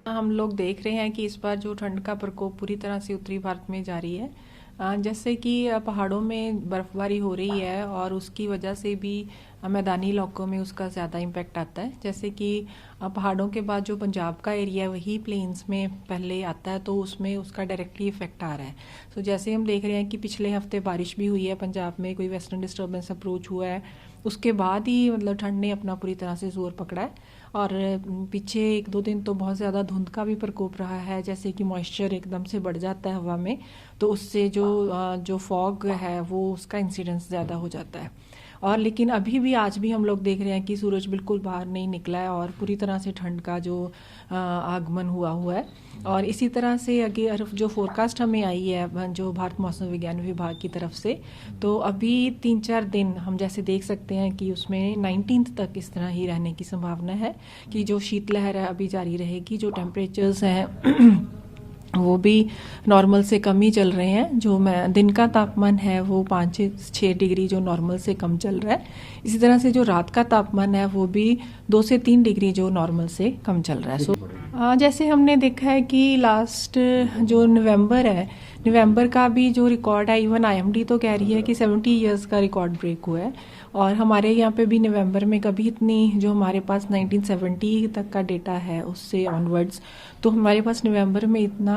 हम लोग देख रहे हैं कि इस बार जो ठंड का प्रकोप पूरी तरह से उत्तरी भारत में जारी है। जैसे कि पहाड़ों में बर्फबारी हो रही है और उसकी वजह से भी मैदानी इलाकों में उसका ज़्यादा इम्पैक्ट आता है। जैसे कि पहाड़ों के बाद जो पंजाब का एरिया है वही प्लेन्स में पहले आता है, तो उसमें उसका डायरेक्टली इफेक्ट आ रहा है। तो जैसे हम देख रहे हैं कि पिछले हफ्ते बारिश भी हुई है पंजाब में, कोई वेस्टर्न डिस्टर्बेंस अप्रोच हुआ है, उसके बाद ही मतलब ठंड ने अपना पूरी तरह से जोर पकड़ा है। और पीछे 1-2 दिन तो बहुत ज़्यादा धुंध का भी प्रकोप रहा है, जैसे कि मॉइस्चर एकदम से बढ़ जाता है हवा में, तो उससे जो फॉग है वो उसका इंसिडेंस ज़्यादा हो जाता है। और लेकिन अभी भी आज भी हम लोग देख रहे हैं कि सूरज बिल्कुल बाहर नहीं निकला है और पूरी तरह से ठंड का जो आगमन हुआ है। और इसी तरह से अगर जो फोरकास्ट हमें आई है जो भारत मौसम विज्ञान विभाग की तरफ से, तो अभी 3-4 दिन हम जैसे देख सकते हैं कि उसमें 19 तक इस तरह ही रहने की संभावना है कि जो शीतलहर है अभी जारी रहेगी। जो टेम्परेचर्स हैं वो भी नॉर्मल से कम ही चल रहे हैं। जो दिन का तापमान है वो 5-6 डिग्री जो नॉर्मल से कम चल रहा है। इसी तरह से जो रात का तापमान है वो भी 2 से 3 डिग्री जो नॉर्मल से कम चल रहा है। जैसे हमने देखा है कि लास्ट जो नवंबर का भी जो रिकॉर्ड है, इवन आईएमडी तो कह रही है कि 70 इयर्स का रिकॉर्ड ब्रेक हुआ है। और हमारे यहाँ पे भी नवंबर में कभी इतनी, जो हमारे पास 1970 तक का डेटा है उससे ऑनवर्ड्स, तो हमारे पास नवंबर में इतना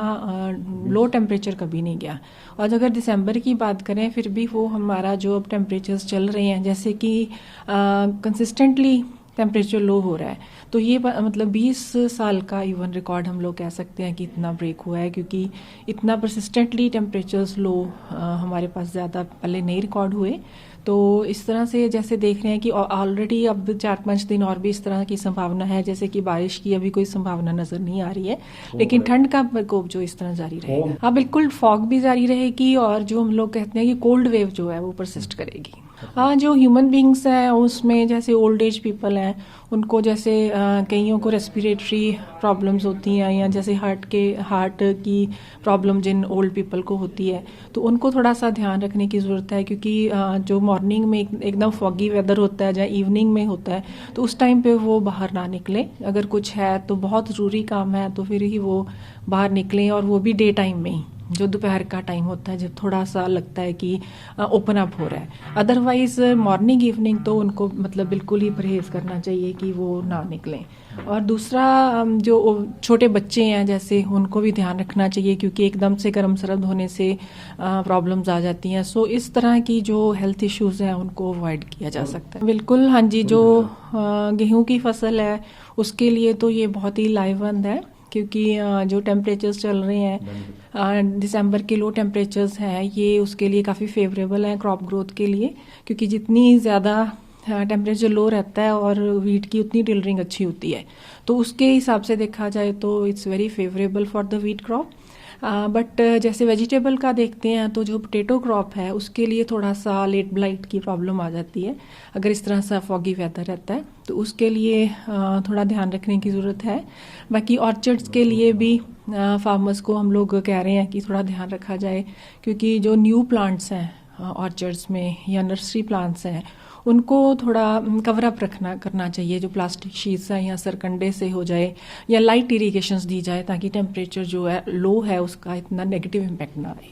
लो टेम्परेचर कभी नहीं गया। और अगर दिसंबर की बात करें फिर भी वो हमारा जो अब टेम्परेचर्स चल रहे हैं, जैसे कि कंसिस्टेंटली टेम्परेचर लो हो रहा है, तो ये मतलब 20 साल का इवन रिकॉर्ड हम लोग कह सकते हैं कि इतना ब्रेक हुआ है, क्योंकि इतना परसिस्टेंटली टेम्परेचर्स लो हमारे पास ज़्यादा पहले नहीं रिकॉर्ड हुए। तो इस तरह से जैसे देख रहे हैं कि ऑलरेडी अब 4-5 दिन और भी इस तरह की संभावना है, जैसे कि बारिश की अभी कोई संभावना नजर नहीं आ रही है, लेकिन ठंड का प्रकोप जो इस तरह जारी रहेगा। हाँ बिल्कुल, फॉग भी जारी रहेगी और जो हम लोग कहते हैं कि कोल्ड वेव जो है वो परसिस्ट करेगी। हाँ, जो ह्यूमन बींग्स हैं उसमें जैसे ओल्ड एज पीपल हैं, उनको जैसे कईयों को रेस्पिरेटरी प्रॉब्लम्स होती हैं, या जैसे हार्ट की प्रॉब्लम जिन ओल्ड पीपल को होती है, तो उनको थोड़ा सा ध्यान रखने की ज़रूरत है। क्योंकि जो मॉर्निंग में एकदम फॉगी वेदर होता है या इवनिंग में होता है, तो उस टाइम पे वो बाहर ना निकलें। अगर कुछ है तो बहुत ज़रूरी काम है तो फिर ही वो बाहर निकलें, और वो भी डे टाइम में ही, जो दोपहर का टाइम होता है जब थोड़ा सा लगता है कि ओपन अप हो रहा है। अदरवाइज मॉर्निंग इवनिंग तो उनको मतलब बिल्कुल ही परहेज करना चाहिए कि वो ना निकलें। और दूसरा, जो छोटे बच्चे हैं जैसे, उनको भी ध्यान रखना चाहिए, क्योंकि एकदम से गर्म सर्द होने से प्रॉब्लम्स आ जाती हैं। सो इस तरह की जो हेल्थ इश्यूज हैं उनको अवॉइड किया जा सकता है। बिल्कुल, हाँ जी, जो गेहूं की फसल है उसके लिए तो ये बहुत ही लाहेवंद है, क्योंकि जो टेम्परेचर्स चल रहे हैं दिसंबर के लो टेम्परेचर्स हैं, ये उसके लिए काफ़ी फेवरेबल हैं क्रॉप ग्रोथ के लिए, क्योंकि जितनी ज़्यादा टेम्परेचर लो रहता है और वीट की उतनी टिलरिंग अच्छी होती है, तो उसके हिसाब से देखा जाए तो it's very favourable for the wheat crop. But जैसे वेजिटेबल का देखते हैं तो जो पोटैटो क्रॉप है उसके लिए थोड़ा सा लेट ब्लाइट की प्रॉब्लम आ जाती है अगर इस तरह सा फॉगी वेदर रहता है, तो उसके लिए थोड़ा ध्यान रखने की ज़रूरत है। बाकी ऑर्चर्ड्स के लिए भी फार्मर्स को हम लोग कह रहे हैं कि थोड़ा ध्यान रखा जाए, क्योंकि जो न्यू प्लांट्स हैं ऑर्चर्ड्स में या नर्सरी प्लांट्स हैं उनको थोड़ा कवर अप करना चाहिए, जो प्लास्टिक शीट्स हैं या सरकंडे से हो जाए या लाइट इरिगेशंस दी जाए, ताकि टेम्परेचर जो है लो है उसका इतना नेगेटिव इम्पैक्ट ना आए।